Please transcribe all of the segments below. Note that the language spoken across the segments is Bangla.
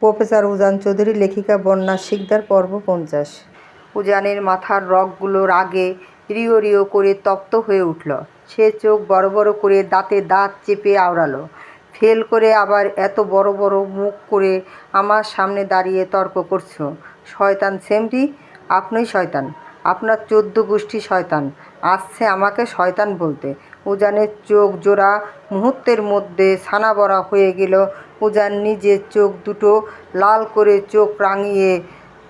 প্রফেসর উজান চৌধুরী, লেখিকা বন্যা শিকদার, পর্ব 50। উজানের মাথার রগগুলো রাগে রিও রিও করে তপ্ত হয়ে উঠল। সে চোখ বড় বড় করে দাঁতে দাঁত চেপে আওড়ালো। ফেল করে আবার এত বড় বড় মুখ করে আমার সামনে দাঁড়িয়ে তর্ক করছো? শয়তান সেমরি, আপনিই শয়তান, আপনার 14 গোষ্ঠী শয়তান আসছে আমাকে শয়তান বলতে। উজানের চোখ জোড়া মুহূর্তের মধ্যে ছানাবড়া হয়ে গেল। উজান নিজের চোখ দুটো লাল করে চোখ রাঙিয়ে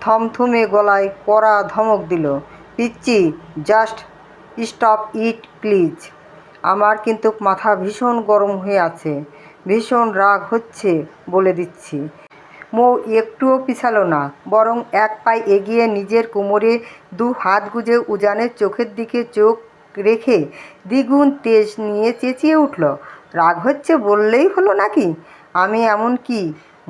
থমথমে গলায় কড়া ধমক দিল, পিচ্চি, জাস্ট স্টপ ইট প্লিজ। আমার কিন্তু মাথা ভীষণ গরম হয়ে আছে, ভীষণ রাগ হচ্ছে বলে দিচ্ছি। মৌ একটুও পিছালো না, বরং এক পায়ে এগিয়ে নিজের কোমরে 2 হাত গুজে উজানের চোখের দিকে চোখ রেখে দ্বিগুণ তেজ নিয়ে চেঁচিয়ে উঠল, রাগ হচ্ছে বললেই হলো নাকি? আমি এমন কি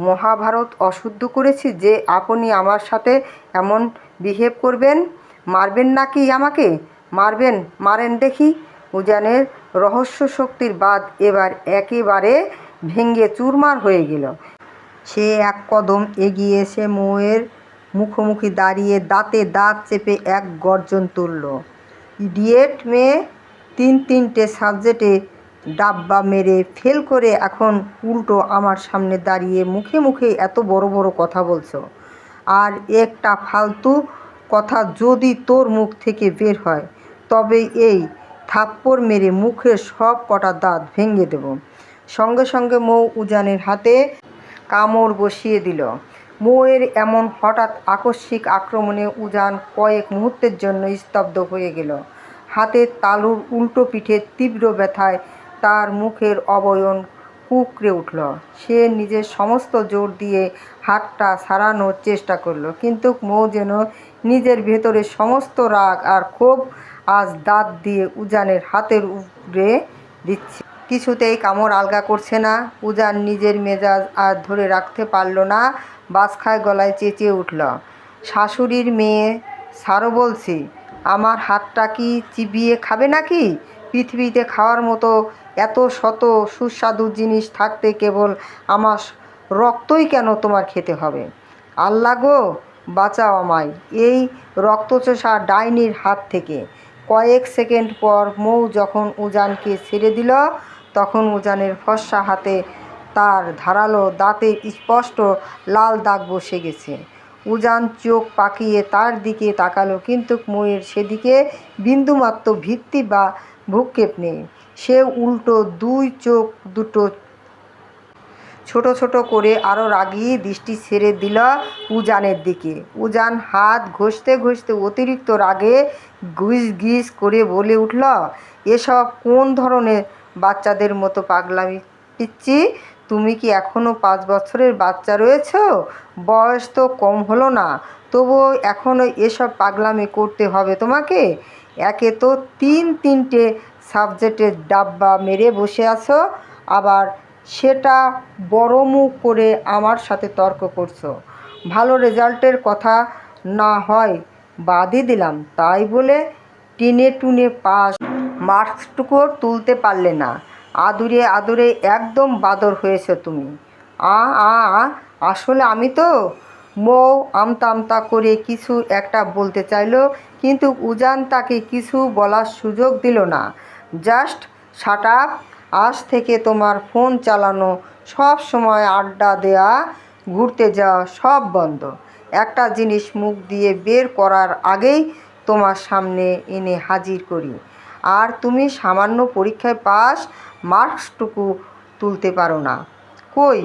মহাভারত অশুদ্ধ করেছি যে আপনি আমার সাথে এমন বিহেভ করবেন? মারবেন নাকি আমাকে? মারবেন, মারেন দেখি। উজানের রহস্য শক্তির বাঁধ এবার একেবারে ভেঙে চুরমার হয়ে গেল। সে এক কদম এগিয়ে এসে মৌয়ের মুখোমুখি দাঁড়িয়ে দাঁতে দাঁত চেপে এক গর্জন তুলল, ইডিয়েট মেয়ে, 3টে সাবজেক্টে ডাব্বা মেরে ফেল করে এখন উল্টো আমার সামনে দাঁড়িয়ে মুখে মুখে এত বড় বড় কথা বলছো। আর একটা ফালতু কথা যদি তোর মুখ থেকে বের হয় তবে এই থাপ্পড় মেরে মুখের সব কটা দাঁত ভেঙে দেব। সঙ্গে সঙ্গে মৌ উজানের হাতে কামড় বসিয়ে দিল। মৌয়ের এমন হঠাৎ আকস্মিক আক্রমণে উজান কয়েক মুহূর্তের জন্য স্তব্ধ হয়ে গেল। হাতের তালুর উল্টো পিঠের তীব্র ব্যথায় তার মুখের অবয়ব কুঁকড়ে উঠল। সে নিজের সমস্ত জোর দিয়ে হাতটা ছাড়ানোর চেষ্টা করল, কিন্তু মৌ যেন নিজের ভেতরের সমস্ত রাগ আর ক্ষোভ আজ দাঁত দিয়ে উজানের হাতের উপরে দিচ্ছে। কিছুতেই কামড় আলগা করছে না। উজান নিজের মেজাজ আর ধরে রাখতে পারল না, বাজখায় গলায় চেঁচিয়ে উঠল, শাশুড়ির মেয়ে, ছাড়ো বলছি। আমার হাতটা কি চিবিয়ে খাবে নাকি? পৃথিবীতে খাওয়ার মতো এত শত সুস্বাদু জিনিস থাকতে কেবল আমার রক্তই কেন তোমার খেতে হবে? আল্লাহ গো, বাঁচাও আমায় এই রক্তচোষা ডাইনির হাত থেকে। কয়েক সেকেন্ড পর মৌ যখন উজানকে ছেড়ে দিল, তখন উজানের ফর্সা হাতে তার ধারালো দাঁতের স্পষ্ট লাল দাগ বসে গেছে। উজান চোখ পাকিয়ে তার দিকে তাকালো, কিন্তু মৌয়ের সেদিকে বিন্দুমাত্র ভীতি বা ভ্রূক্ষেপ নেই। সে উল্টো 2 চোখ দুটো ছোট ছোট করে আরও রাগী দৃষ্টি ছেড়ে দিল উজানের দিকে। উজান হাত ঘষতে ঘষতে অতিরিক্ত রাগে গুজ গিজ করে বলে উঠল, এসব কোন ধরনের বাচ্চাদের মতো পাগলামি পিচ্চি? তুমি কি এখনও 5 বছরের বাচ্চা রয়েছ? বয়স তো কম হলো না, তবুও এখনও এসব পাগলামি করতে হবে তোমাকে? একে তো 3টে সাবজেক্টের ডাব্বা মেরে বসে আছো, আবার সেটা বড় মুখ করে আমার সাথে তর্ক করছো। ভালো রেজাল্টের কথা না হয় বাদই দিলাম, তাই বলে টেনে টুনে পাস মার্কসটুকুও তুলতে পারলে না। আদুরে আদুরে একদম বাদর হয়েছো তুমি। আ আ আসলে আমি তো। মৌ আমতা আমতা করে কিছু একটা বলতে চাইল, কিন্তু উজান তাকে কিছু বলার সুযোগ দিল না। Just shut up. আজ থেকে তোমার ফোন চালানো, সব সময় আড্ডা দেওয়া, ঘুরতে যাওয়া সব বন্ধ। একটা জিনিস মুখ দিয়ে বের করার আগেই তোমার সামনে এনে হাজির করি, আর তুমি সামান্য পরীক্ষায় পাস মার্কসটুকু তুলতে পারো না। কই,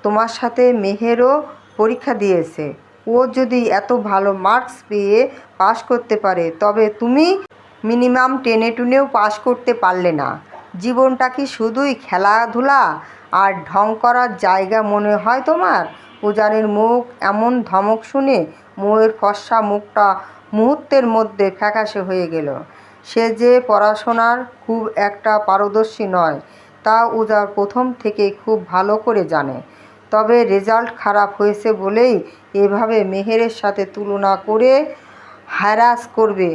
তোমার সাথে মেহেরও পরীক্ষা দিয়েছে, ও যদি এত ভালো মার্কস পেয়ে পাস করতে পারে, তবে তুমি মিনিমাম টেনে টুনেও পাস করতে পারলে না। জীবনটা কি শুধুই খেলাধুলা আর ঢং করার জায়গা মনে হয় তোমার? উজানের মুখ এমন ধমক শুনে মৌয়ের ফর্সা মুখটা মুহূর্তের মধ্যে ফ্যাকাশে হয়ে গেল। সে যে পড়াশোনার খুব একটা পারদর্শী নয়, তা উজান প্রথম থেকেই খুব ভালো করে জানে। তবে রেজাল্ট খারাপ হয়েছে বলেই এভাবে মেহেরের সাথে তুলনা করে হ্যারাস করবে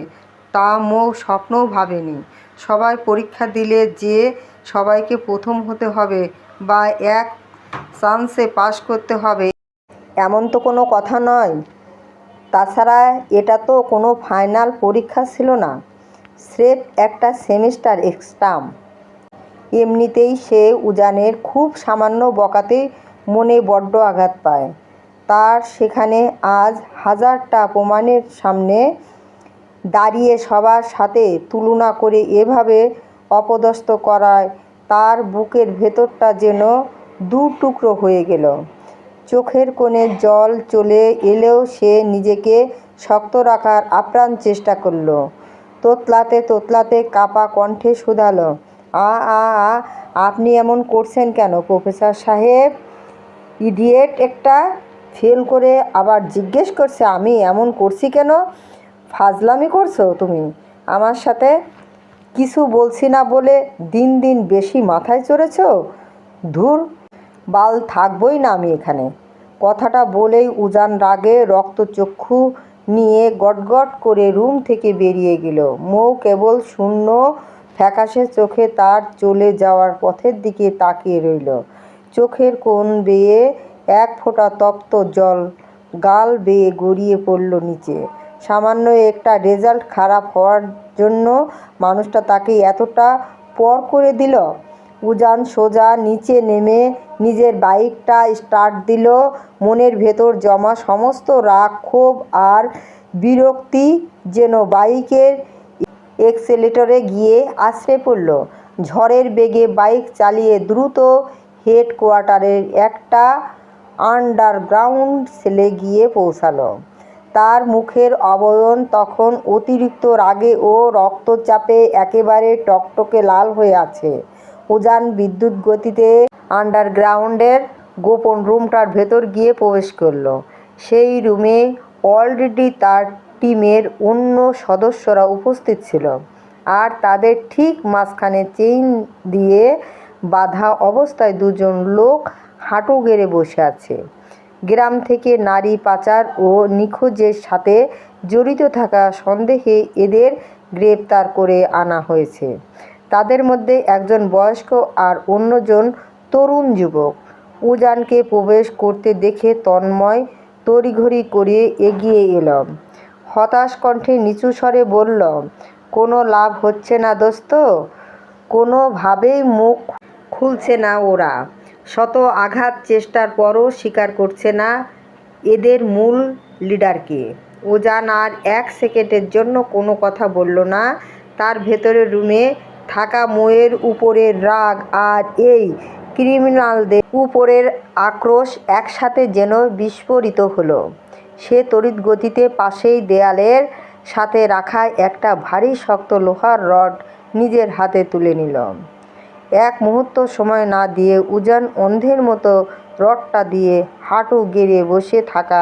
তা মৌ স্বপ্নেও ভাবেনি। সবাই পরীক্ষা দিলে যে সবাইকে প্রথম হতে হবে বা এক চান্সে পাস করতে হবে এমন তো কোনো কথা নয়। তাছাড়া এটা তো কোনো ফাইনাল পরীক্ষা ছিল না, স্রেফ একটা সেমিস্টার এক্সাম। এমনিতেই সে উজানের খুব সামান্য বকাতেই মনে বড্ড আঘাত পায়। তার সেখানে আজ হাজারটা প্রমাণের সামনে দাঁড়িয়ে সবার সাথে তুলনা করে এভাবে অপদস্থ করায় তার বুকের ভেতরটা যেন দু টুকরো হয়ে গেল। চোখের কোণে জল চলে এলেও সে নিজেকে শক্ত রাখার আপ্রাণ চেষ্টা করল। তোতলাতে তোতলাতে কাপা কণ্ঠে শুধালো, আ আ আ আপনি এমন করছেন কেন প্রফেসর সাহেব? ইডিয়েট একটা! ফেল করে আবার জিজ্ঞেস করছে আমি এমন করছি কেন? ফাজলামি করছো তুমি আমার সাথে? কিছু বলছি না বলে দিন দিন বেশি মাথায় চড়েছ? ধুর বাল, থাকবই না আমি এখানে। কথাটা বলেই উজান রাগে রক্তচক্ষু নিয়ে গটগট করে রুম থেকে বেরিয়ে গেল। মৌ কেবল শূন্য ফ্যাকাশে চোখে তার চলে যাওয়ার পথের দিকে তাকিয়ে রইল। চোখের কোণ বেয়ে এক ফোঁটা তপ্ত জল গাল বেয়ে গড়িয়ে পড়ল নিচে। সামান্য একটা রেজাল্ট খারাপ হওয়ার জন্য মানুষটা তাকে এতটা পর করে দিল। উজান সোজা নিচে নেমে নিজের বাইকটা স্টার্ট দিল। মনের ভেতর জমা সমস্ত রাগ, ক্ষোভ আর বিরক্তি যেন বাইকের এক্সেলেটরে গিয়ে আছড়ে পড়ল। ঝড়ের বেগে বাইক চালিয়ে দ্রুত হেডকোয়ার্টারের একটা আন্ডারগ্রাউন্ড সেলে গিয়ে পৌঁছালো। তার মুখের আবরণ তখন অতিরিক্ত রাগে ও রক্তচাপে একেবারে টকটকে লাল হয়ে আছে। উজান বিদ্যুৎ গতিতে আন্ডারগ্রাউন্ডের গোপন রুমটার ভেতর গিয়ে প্রবেশ করল। সেই রুমে অলরেডি তার টিমের অন্য সদস্যরা উপস্থিত ছিল, আর তাদের ঠিক মাঝখানে চেইন দিয়ে বাঁধা অবস্থায় দুজন লোক হাঁটু গেড়ে বসে আছে। গ্রাম থেকে নারী পাচার ও নিখোঁজের সাথে জড়িত থাকা সন্দেহে এদের গ্রেপ্তার করে আনা হয়েছে। তাদের মধ্যে একজন বয়স্ক আর অন্যজন তরুণ যুবক। উজানকে প্রবেশ করতে দেখে তন্ময় তড়িঘড়ি করে এগিয়ে এল। হতাশ কণ্ঠে নিচু স্বরে বলল, কোনো লাভ হচ্ছে না দোস্ত, কোনোভাবেই মুখ খুলছে না ওরা। শত আঘাত চেষ্টার পরও স্বীকার করছে না এদের মূল লিডারকে। উজান আর এক সেকেন্ডের জন্য কোনো কথা বলল না। তার ভেতরের রুমে থাকা মৌয়ের উপরের রাগ আর এই ক্রিমিনালদের উপরের আক্রোশ একসাথে যেন বিস্ফোরিত হলো। সে তড়িৎ গতিতে পাশেই দেয়ালের সাথে রাখা একটা ভারী শক্ত লোহার রড নিজের হাতে তুলে নিল। এক মুহূর্ত সময় না দিয়ে উজান অন্ধের মতো রডটা দিয়ে হাঁটু গেড়ে বসে থাকা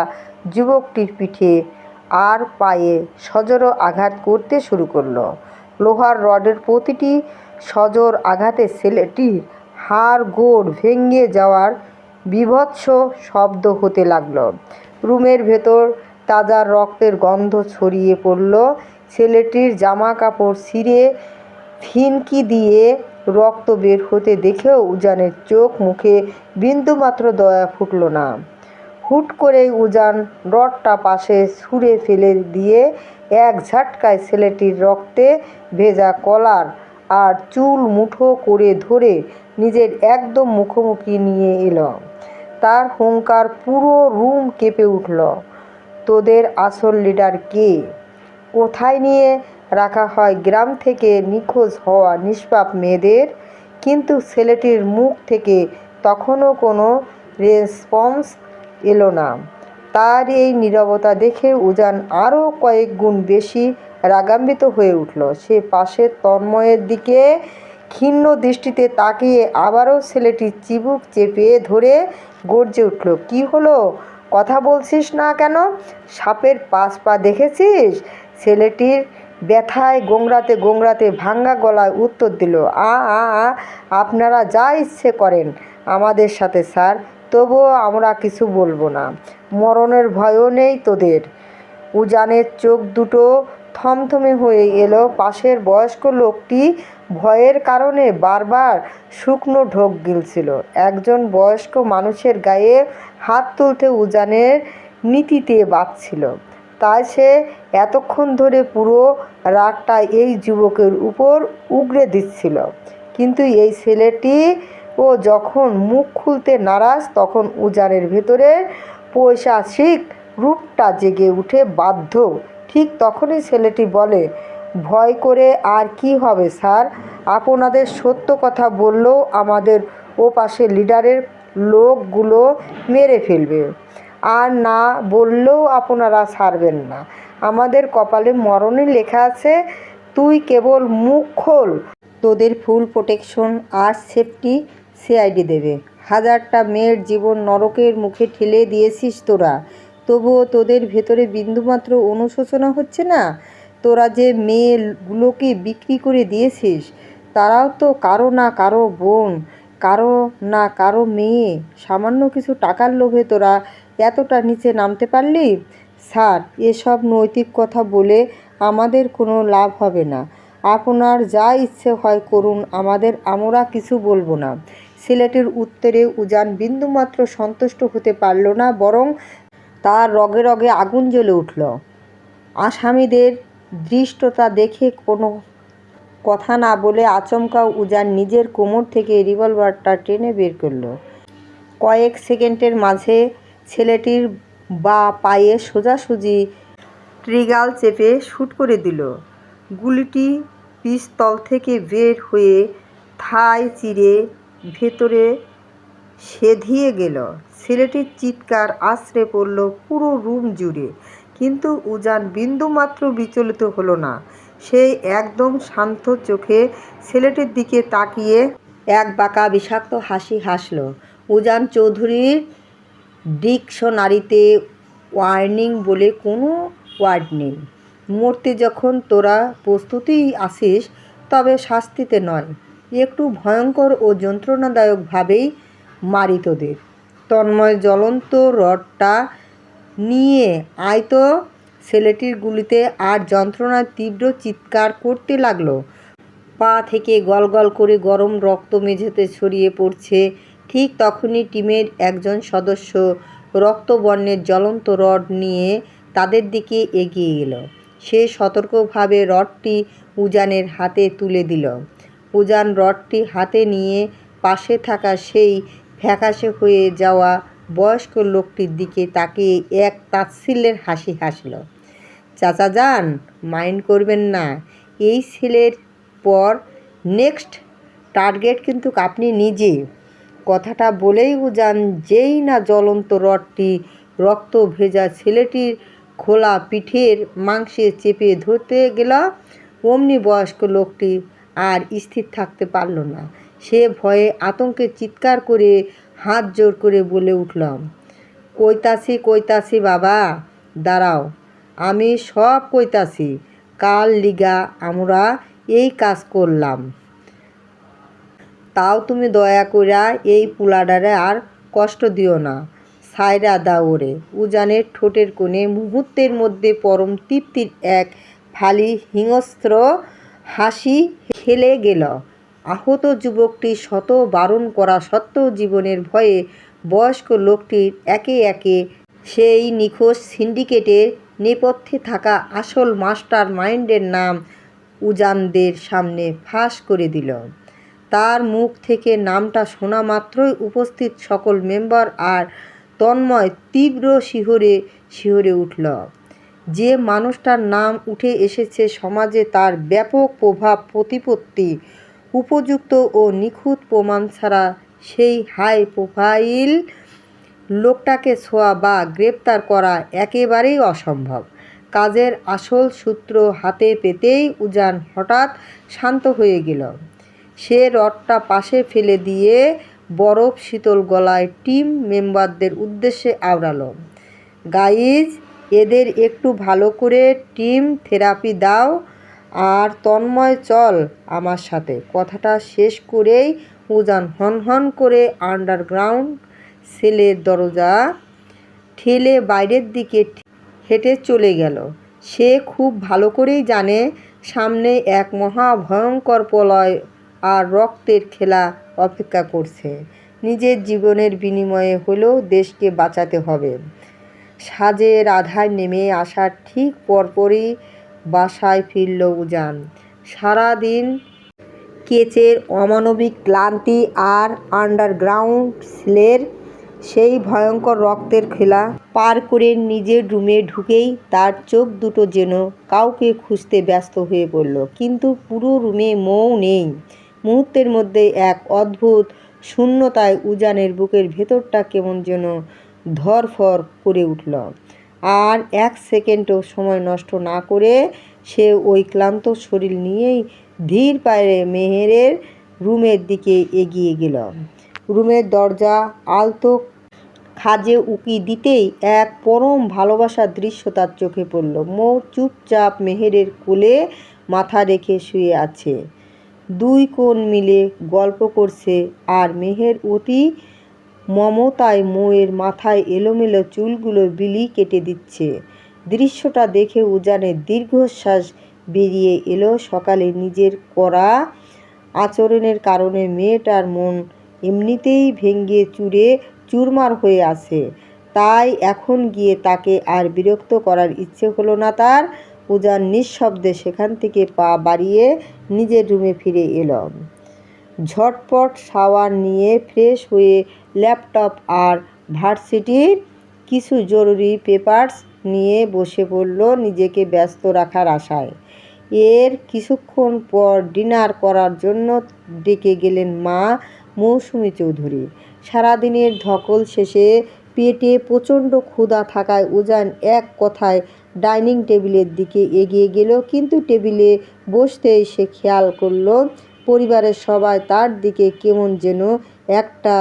যুবকটির পিঠে আর পায়ে সজোরে আঘাত করতে শুরু করল। লোহার রডের প্রতিটি সজোর আঘাতে ছেলেটির হাড় গোড় ভেঙে যাওয়ার বীভৎস শব্দ হতে লাগল। রুমের ভেতর তাজা রক্তের গন্ধ ছড়িয়ে পড়ল। ছেলেটির জামা কাপড় ছিঁড়ে ফিনকি দিয়ে রক্ত বের হতে দেখেও উজানের চোখ মুখে বিন্দুমাত্র দয়া ফুটল না। হুট করেই উজান রডটা পাশে ছুঁড়ে ফেলে দিয়ে এক ঝটকায় ছেলেটির রক্তে ভেজা কলার আর চুল মুঠো করে ধরে নিজের একদম মুখোমুখি নিয়ে এল। তার হুঙ্কার পুরো রুম কেঁপে উঠল। তোদের আসল লিডার কে? কোথায় নিয়ে রাখা হয় গ্রাম থেকে নিখোঁজ হওয়া নিষ্পাপ মেয়েদের? কিন্তু ছেলেটির মুখ থেকে তখনও কোনো রেসপন্স এলো না। তার এই নীরবতা দেখে উজান আরও কয়েক গুণ বেশি রাগান্বিত হয়ে উঠল। সে পাশের তন্ময়ের দিকে ক্ষীণ দৃষ্টিতে তাকিয়ে আবারও ছেলেটির চিবুক চেপে ধরে গর্জে উঠল, কি হলো? কথা বলছিস না কেন? সাপের 5 পা দেখেছিস? ছেলেটির ব্যথায় গোংড়াতে গোংড়াতে ভাঙা গলায় উত্তর দিল, আ আ আ আপনারা যা ইচ্ছে করেন আমাদের সাথে স্যার, তবুও আমরা কিছু বলবো না। মরণের ভয়ও নেই তোদের। উজানের চোখ দুটো থমথমে হয়ে এলো। পাশের বয়স্ক লোকটি ভয়ের কারণে বারবার শুকনো ঢোক গিলছিল। একজন বয়স্ক মানুষের গায়ে হাত তুলতে উজানের নীতিতে বাধছিল, তাই সে এতক্ষণ ধরে পুরো রাগটা এই যুবকের উপর উগরে দিচ্ছিল। কিন্তু এই ছেলেটি ও যখন মুখ খুলতে নারাজ, তখন উজানের ভেতরে পৈশাচিক রূপটা জেগে উঠে বাধ্য। ঠিক তখনই ছেলেটি বলে, ভয় করে আর কি হবে স্যার, আপনাদের সত্য কথা বললেও আমাদের ওপাশে লিডারের লোকগুলো মেরে ফেলবে, আর না বললেও আপনারা ছাড়বেন না। আমাদের কপালে মরণই লেখা আছে। তুই কেবল মুখ খোল, তোদের ফুল প্রোটেকশন আর সেফটি সিআইডি দেবে। 1000টা মেয়ের জীবন নরকের মুখে ঠেলে দিয়েছিস তোরা, তবুও তোদের ভেতরে বিন্দুমাত্র অনুশোচনা হচ্ছে না? তোরা যে মেয়েগুলোকে বিক্রি করে দিয়েছিস, তারাও তো কারো না কারো বোন, কারো না কারো মেয়ে। সামান্য কিছু টাকার লোভে তোরা এতটা নিচে নামতে পারলি? স্যার, এসব নৈতিক কথা বলে আমাদের কোনো লাভ হবে না। আপনার যা ইচ্ছে হয় করুন, আমরা কিছু বলবো না। ছেলেটির উত্তরে উজান বিন্দুমাত্র সন্তুষ্ট হতে পারল না, বরং তার রগে রগে আগুন জ্বলে উঠল। আসামিদের ধৃষ্টতা দেখে কোনো কথা না বলে আচমকা উজান নিজের কোমর থেকে রিভলভারটা টেনে বের করল। কয়েক সেকেন্ডের মাঝে ছেলেটির বাঁ পায়ে সোজাসুজি ট্রিগার চেপে শুট করে দিল। গুলিটি পিস্তল থেকে বের হয়ে থাই চিরে ভেতরে সেধিয়ে গেল। ছেলেটির চিৎকার আছড়ে পড়ল পুরো রুম জুড়ে, কিন্তু উজান বিন্দুমাত্র বিচলিত হলো না। সে একদম শান্ত চোখে ছেলেটির দিকে তাকিয়ে এক বাঁকা বিষাক্ত হাসি হাসল। উজান চৌধুরীর ডিকশনারিতে ওয়ার্নিং বলে কোনো ওয়ার্ড নেই। মরতে যখন তোরা প্রস্তুতই আছিস, তবে শাস্তিতে নয়, একটু ভয়ঙ্কর ও যন্ত্রণাদায়কভাবেই মারি তোদের। তন্ময় জ্বলন্ত রডটা নিয়ে আয় তো। ছেলেটির গুলিতে আর যন্ত্রণায় তীব্র চিৎকার করতে লাগলো। পা থেকে গলগল করে গরম রক্ত মেঝেতে ছড়িয়ে পড়ছে। ঠিক তখনই টিমের একজন সদস্য রক্তবর্ণের জ্বলন্ত রড নিয়ে তাদের দিকে এগিয়ে এলো। সে সতর্কভাবে রডটি উজানের হাতে তুলে দিল। উজান রডটি হাতে নিয়ে পাশে থাকা সেই ফ্যাকাশে হয়ে যাওয়া বয়স্ক লোকটির দিকে তাকিয়ে এক তাচ্ছিল্যের হাসি হাসল। চাচা যান, মাইন্ড করবেন না, এই ছেলের পর নেক্সট টার্গেট কিন্তু আপনি নিজে। কথাটা বলেই উজান যেই না জ্বলন্ত রডটি রক্ত ভেজা ছেলেটির খোলা পিঠের মাংসে চেপে ধরতে গেল, অমনি বয়স্ক লোকটি আর স্থির থাকতে পারল না। সে ভয়ে আতঙ্কে চিৎকার করে হাত জোর করে বলে উঠল, কইতাছি বাবা, দাঁড়াও, আমি সব কইতাছি। কাল লিগা আমরা এই কাজ করলাম, তাও তুমি দয়া কইরা এই পুলাডারে আর কষ্ট দিও না, ছাইরা দাও ওরে। উজানের ঠোঁটের কোণে মুহূর্তের মধ্যে পরম তৃপ্তির এক ফালি হিংস্র হাসি খেলে গেল। আহত যুবকটি শত বারণ করা সত্ত্বেও জীবনের ভয়ে বয়স্ক লোকটির একে একে সেই নিখোঁজ সিন্ডিকেটের নেপথ্যে থাকা আসল মাস্টার মাইন্ডের নাম উজানদের সামনে ফাঁস করে দিল। তার মুখ থেকে নামটা শোনা মাত্রই উপস্থিত সকল মেম্বার আর তন্ময় তীব্র শিহরে উঠল। যে মানুষটার নাম উঠে এসেছে সমাজে তার ব্যাপক প্রভাব প্রতিপত্তি, উপযুক্ত ও নিখুঁত প্রমাণ ছাড়া সেই হাই প্রোফাইল লোকটাকে ছোঁয়া বা গ্রেপ্তার করা একেবারেই অসম্ভব। কাজের আসল সূত্র হাতে পেতেই উজান হঠাৎ শান্ত হয়ে গেল। সে রডটা পাশে ফেলে দিয়ে বরফ শীতল গলায় টিম মেম্বারদের উদ্দেশ্যে আওড়ালো, গাইজ, এদের একটু ভালো করে টিম থেরাপি দাও, আর তন্ময় চল আমার সাথে। কথাটা শেষ করেই উজান হনহন করে আন্ডারগ্রাউন্ড সেলের দরজা ঠেলে বাইরের দিকে হেঁটে চলে গেল। সে খুব ভালো করেই জানে সামনে এক মহা ভয়ঙ্কর প্রলয় আর রক্তের খেলা অপেক্ষা করছে। নিজের জীবনের বিনিময়ে হলেও দেশকে বাঁচাতে হবে। সাঁঝের আঁধার নেমে আসার ঠিক পরপরই বাসায় ফিরল উজান। সারাদিন কেচের অমানবিক ক্লান্তি আর আন্ডারগ্রাউন্ড সেলের সেই ভয়ঙ্কর রক্তের খেলা পার করে নিজের রুমে ঢুকেই তার চোখ দুটো যেন কাউকে খুঁজতে ব্যস্ত হয়ে পড়ল। কিন্তু পুরো রুমে মৌ নেই। মুহূর্তের মধ্যে এক অদ্ভুত শূন্যতায় উজানের বুকের ভেতরটা কেমন যেন ধড়ফড় করে উঠল। আর এক সেকেন্ডও সময় নষ্ট না করে সে ওই ক্লান্ত শরীর নিয়েই ধীর পায়ে মেহেরের রুমের দিকে এগিয়ে গেল। রুমের দরজা আলতো খাজে উকি দিতেই এক পরম ভালোবাসার দৃশ্য তার চোখে পড়ল। মৌ চুপচাপ মেহেরের কোলে মাথা রেখে শুয়ে আছে। দুই কোণ মিলে গল্প করছে আর মেহের অতি মমতায় মৌয়ের মাথায় এলোমেলো চুলগুলো বিলি কেটে দিচ্ছে। দৃশ্যটা দেখে উজানের দীর্ঘশ্বাস বেরিয়ে এলো। সকালে নিজের করা আচরণের কারণে মেয়েটার মন এমনিতেই ভেঙে চুরে চুরমার হয়ে আছে, তাই এখন গিয়ে তাকে আর বিরক্ত করার ইচ্ছে হলো না তার। উজান নিঃশব্দে সেখান থেকে পা বাড়িয়ে নিজের রুমে ফিরে এলো। ঝটপট শাওয়ার নিয়ে ফ্রেশ হয়ে ল্যাপটপ আর ভার্সিটির কিছু জরুরি পেপারস নিয়ে বসে পড়ল নিজেকে ব্যস্ত রাখার আশায়। এর কিছুক্ষণ পর ডিনার করার জন্য ডেকে গেলেন মা মৌসুমী চৌধুরী। সারাদিনের ধকল শেষে পেটে প্রচণ্ড ক্ষুধা থাকায় উজান এক কথায় ডাইনিং টেবিলের দিকে এগিয়ে গেল। কিন্তু টেবিলে বসতেই সে খেয়াল করল পরিবারের সবাই তার দিকে কেমন যেন একটা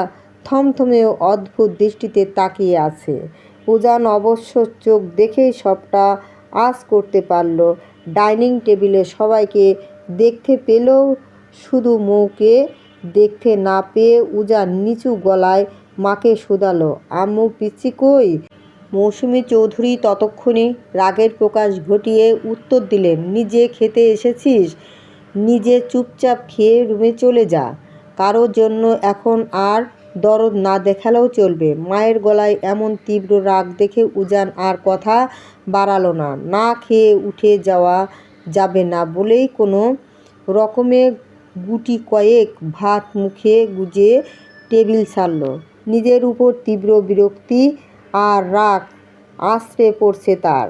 থমথমে অদ্ভুত দৃষ্টিতে তাকিয়ে আছে। উজান অবশ্য চোখ দেখেই সবটা আঁচ করতে পারল। ডাইনিং টেবিলে সবাইকে দেখতে পেলেও শুধু মৌকে দেখতে না পেয়ে উজান নিচু গলায় মাকে শোধালো, আম্মু পিচ্চি কই? মৌসুমী চৌধুরী ততক্ষণে রাগের প্রকাশ ঘটিয়ে উত্তর দিলেন, নিজে খেতে এসেছিস, নিজে চুপচাপ খেয়ে রুমে চলে যা। কারোর জন্য এখন আর দরদ না দেখালেও চলবে। মায়ের গলায় এমন তীব্র রাগ দেখে উজান আর কথা বাড়ালো না। না খেয়ে উঠে যাওয়া যাবে না বলেই কোনো রকমে গুটি কয়েক ভাত মুখে গুজে টেবিল ছাড়ল। নিজের উপর তীব্র বিরক্তি আর রাগ আছড়ে পড়ছে তার।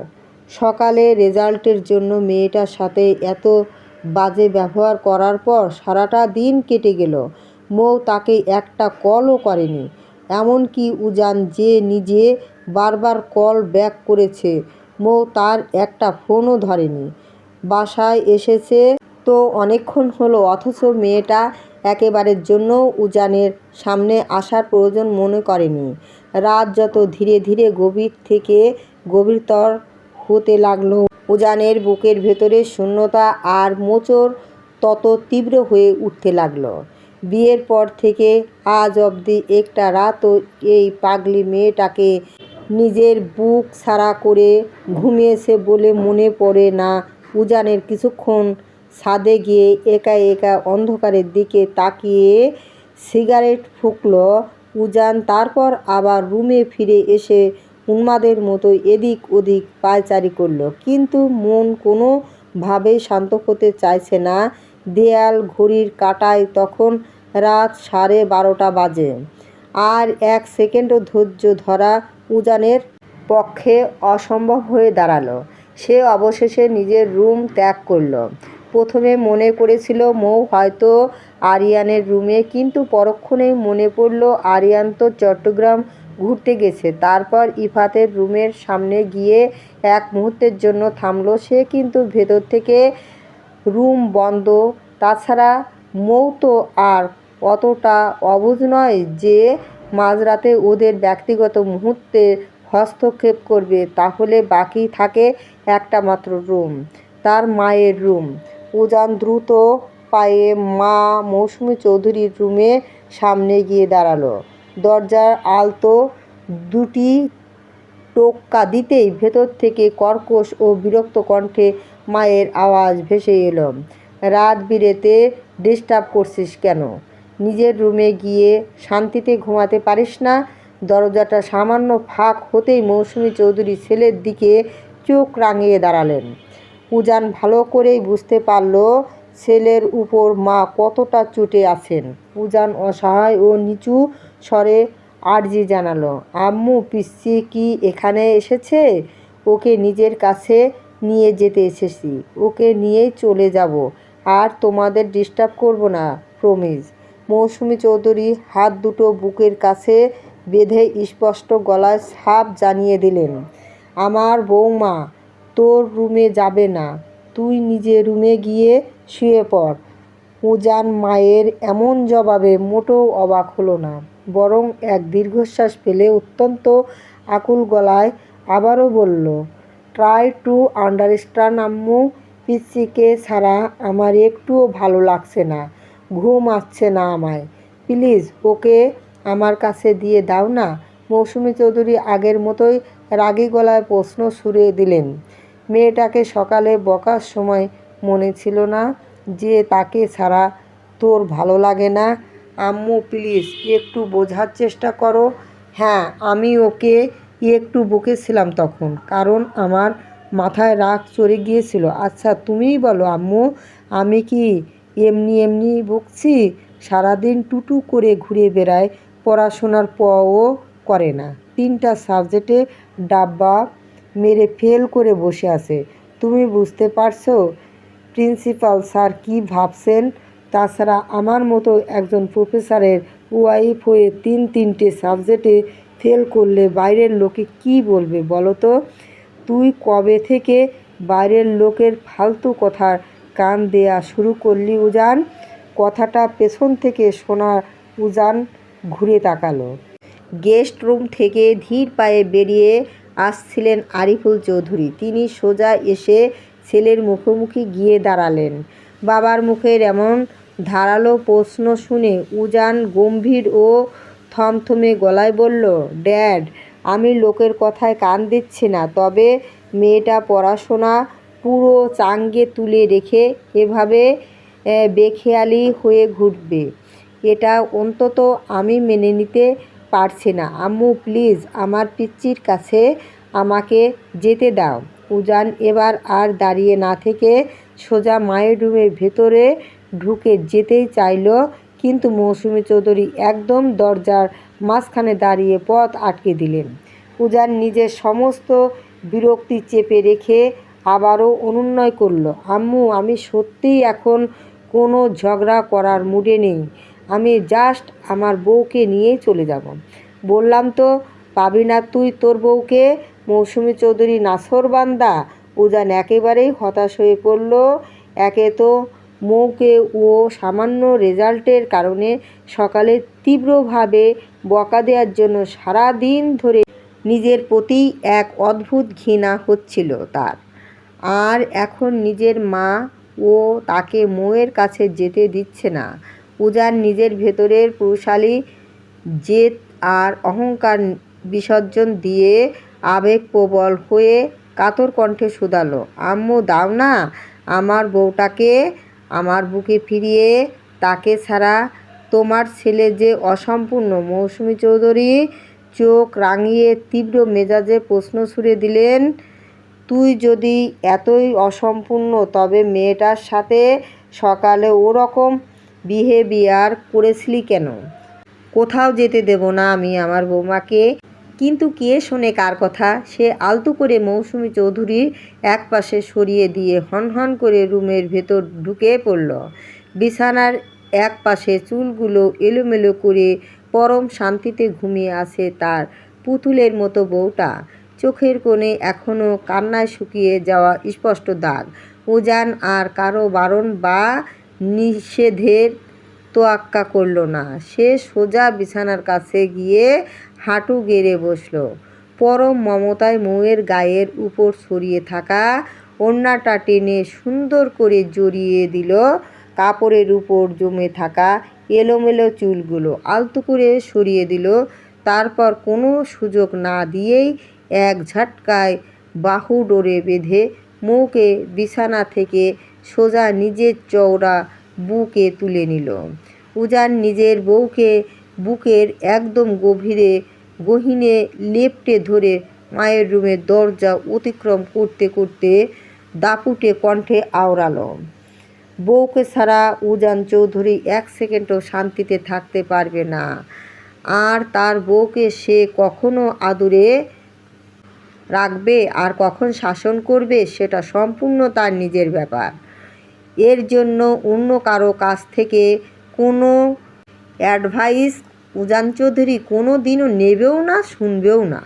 সকালে রেজাল্টের জন্য মেয়েটার সাথে এত বাজে ব্যবহার করার পর সারাটা দিন কেটে গেল। মৌ তাকে একটা কলও করেনি। এমনকি উজান যে নিজে বারবার কল ব্যাক করেছে, মৌ তার একটা ফোনও ধরেনি। বাসায় এসেছে তো অনেকক্ষণ হলো, অথচ মেয়েটা একেবারের জন্য উজানের সামনে আসার প্রয়োজন মনে করেনি। রাত যত ধীরে ধীরে গভীর থেকে গভীরতর হতে লাগলো, উজানের বুকের ভেতরে শূন্যতা আর মোচড় তত তীব্র হয়ে উঠতে লাগলো। বিয়ের পর থেকে আজ অবধি একটা রাতও এই পাগলি মেয়েটাকে নিজের বুক ছাড়া করে ঘুমিয়েছে বলে মনে পড়ে না উজানের। কিছুক্ষণ ছাদে গিয়ে একা একা অন্ধকারের দিকে তাকিয়ে সিগারেট ফুঁকল উজান। তারপর আবার রুমে ফিরে এসে উন্মাদের মতো এদিক ওদিক পায়চারি করল, কিন্তু মন কোনোভাবেই শান্ত হতে চাইছে না। দেয়াল ঘড়ির কাঁটায় তখন রাত 12:30 বাজে। আর এক সেকেন্ডও ধৈর্য ধরা উজানের পক্ষে অসম্ভব হয়ে দাঁড়ালো। সে অবশেষে নিজের রুম ত্যাগ করল। প্রথমে মনে করেছিল মৌ হয়তো আরিয়ানের রুমে, কিন্তু পরক্ষণেই মনে পড়ল আরিয়ান তো চট্টগ্রাম ঘুরতে গেছে। তারপর ইফাতের রুমের সামনে গিয়ে এক মুহূর্তের জন্য থামল সে, কিন্তু ভেতর থেকে রুম বন্ধ। তাছাড়া মৌ তো আর অতটা অবুঝ নয় যে মাঝরাতে ওদের ব্যক্তিগত মুহূর্তে হস্তক্ষেপ করবে। তাহলে বাকি থাকে একটা মাত্র রুম, তার মায়ের রুম। উজান দ্রুত পায়ে মা মৌসুমী চৌধুরীর রুমের সামনে গিয়ে দাঁড়ালো। দরজার আলতো দুটি টোক্কা দিতেই ভেতর থেকে কর্কশ ও বিরক্ত কণ্ঠে মায়ের আওয়াজ ভেসে এলো, রাত বিরেতে ডিস্টার্ব করছিস কেন? নিজের রুমে গিয়ে শান্তিতে ঘুমাতে পারিস না? দরজাটা সামান্য ফাঁক হতেই মৌসুমী চৌধুরী ছেলের দিকে চোখ রাঙিয়ে দাঁড়ালেন। উজান ভালো করেই বুঝতে পারল ছেলের উপর মা কতটা চটে আছেন। উজান অসহায় ও নিচু স্বরে আর্জি জানালো, আম্মু, পিচ্চি কি এখানে এসেছে? ওকে নিজের কাছে নিয়ে যেতে এসেছি। ওকে নিয়েই চলে যাব, আর তোমাদের ডিস্টার্ব করব না, প্রমিস। মৌসুমী চৌধুরী হাত দুটো বুকের কাছে বেঁধে স্পষ্ট গলায় সাফ জানিয়ে দিলেন, আমার বৌমা তোর রুমে যাবে না, তুই নিজে রুমে গিয়ে শুয়ে পড়। উজান মায়ের এমন জবাবে মোটেও অবাক হলো না, বরং এক দীর্ঘশ্বাস ফেলে অত্যন্ত আকুল গলায় আবারও বলল, ট্রাই টু আন্ডারস্ট্যান্ড আম্মু, পিচ্চিকে ছাড়া আমার একটুও ভালো লাগছে না, ঘুম আসছে না আমায়, প্লিজ ওকে আমার কাছে দিয়ে দাও না। মৌসুমী চৌধুরী আগের মতোই রাগী গলায় প্রশ্ন ছুড়ে দিলেন, মেয়েটাকে সকালে বকার সময় মনে ছিল না যে তাকে ছাড়া তোর ভালো লাগে না? আম্মু প্লিজ একটু বোঝার চেষ্টা করো। হ্যাঁ, আমি ওকে একটু বকেছিলাম তখন, কারণ আমার মাথায় রাগ চড়ে গিয়েছিল। আচ্ছা তুমিই বলো আম্মু, আমি কি এমনি এমনি বকছি? সারাদিন টুটু করে ঘুরে বেড়ায়, পড়াশোনার পও করে না, 3টা সাবজেক্টে ডাব্বা মেরে ফেল করে বসে আছে। তুমি বুঝতে পারছো প্রিন্সিপাল স্যার কী ভাবছেন? তাছাড়া আমার মতো একজন প্রফেসরের ওয়াইফ হয়ে 3টে সাবজেক্টে ফেল করলে বাইরের লোকে কী বলবে বলো তো? তুই কবে থেকে বাইরের লোকের ফালতু কথার কান দেয়া শুরু করলি উজান? কথাটা পেছন থেকে শোনা উজান ঘুরে তাকালো। গেস্ট রুম থেকে ধীর পায়ে বেরিয়ে আসছিলেন আরিফুল চৌধুরী। তিনি সোজা এসে ছেলের মুখোমুখি গিয়ে দাঁড়ালেন। বাবার মুখের এমন ধারালো প্রশ্ন শুনে উজান গম্ভীর ও থমথমে গলায় বলল, ড্যাড, আমি লোকের কথায় কান দিচ্ছি না, তবে মেয়েটা পড়াশোনা পুরো চাঙ্গে তুলে রেখে এভাবে বেখেয়ালি হয়ে ঘুরবে, এটা অন্তত আমি মেনে নিতে পারছি না। আম্মু প্লিজ আমার পিচ্চির কাছে আমাকে যেতে দাও। উজান এবার আর দাঁড়িয়ে না থেকে সোজা মায়ের রুমের ভেতরে ঢুকে যেতেই চাইল, কিন্তু মৌসুমী চৌধুরী একদম দরজার মাঝখানে দাঁড়িয়ে পথ আটকে দিলেন। উজান নিজের সমস্ত বিরক্তি চেপে রেখে আবারও অনুনয় করল, আম্মু, আমি সত্যিই এখন কোনো ঝগড়া করার মুডে নেই, আমি জাস্ট আমার বউকে নিয়েই চলে যাব। বললাম তো পাবি না তুই তোর বউকে। মৌসুমী চৌধুরী নাছোড়বান্দা। উজান একেবারেই হতাশ হয়ে পড়ল। একে তো মৌকে ও সামান্য রেজাল্টের কারণে সকালে তীব্রভাবে বকা দেওয়ার জন্য সারা দিন ধরে নিজের প্রতি এক অদ্ভুত ঘৃণা হচ্ছিল তার, আর এখন নিজের মা ও তাকে মৌয়ের কাছে যেতে দিচ্ছে না। উজান নিজের ভেতরের পুরুষালী জেদ আর অহংকার বিসর্জন দিয়ে আবেগপ্রবল হয়ে কাতর কণ্ঠে শুধালো, আম্মু, দাও না আমার বউটাকে আমার বুকে ফিরিয়ে, তাকে ছাড়া তোমার ছেলে যে অসম্পূর্ণ। মৌসুমী চৌধুরী চোখ রাঙিয়ে তীব্র মেজাজে প্রশ্ন ছুড়ে দিলেন, তুই যদি এতই অসম্পূর্ণ তবে মেয়েটার সাথে সকালে ওরকম বিহেভিয়ার করেছিলি কেন? কোথাও যেতে দেব না আমি আমার বৌমাকে। কিন্তু কে শোনে কার কথা? সে আলতো করে মৌসুমী চৌধুরীর একপাশে সরিয়ে দিয়ে হনহন করে রুমের ভেতর ঢুকে পড়ল। বিছানার এক পাশে চুলগুলো এলোমেলো করে পরম শান্তিতে ঘুমিয়ে আছে তার পুতুলের মতো বউটা। চোখের কোণে এখনও কান্নায় শুকিয়ে যাওয়া স্পষ্ট দাগ। উজান আর কারো বারণ বা নিষেধের তোয়াক্কা করল না। সে সোজা বিছানার কাছে গিয়ে হাঁটু গেড়ে বসল। পরম মমতায় মৌয়ের গায়ের উপর ছড়িয়ে থাকা ওড়নাটা টেনে সুন্দর করে জড়িয়ে দিল। কাপড়ের উপর জমে থাকা এলোমেলো চুলগুলো আলতো করে সরিয়ে দিল। তারপর কোনো সুযোগ না দিয়েই এক ঝটকায় বাহু ডোরে বেঁধে মৌকে বিছানা থেকে সোজা নিজের চওড়া বুকে তুলে নিল। উজান নিজের বউকে বুকের একদম গহীনে লেপ্টে ধরে মায়ের রুমের দরজা অতিক্রম করতে করতে দাপুটে কণ্ঠে আওড়াল, বউকে ছাড়া উজান চৌধুরী এক সেকেন্ডও শান্তিতে থাকতে পারবে না। আর তার বউকে সে কখনো আদরে রাখবে আর কখন শাসন করবে সেটা সম্পূর্ণ তার নিজের ব্যাপার। এর জন্য অন্য কারো কাছ থেকে কোনো অ্যাডভাইস উজান চৌধুরী কোনো দিনও নেবেও না, শুনবেও না।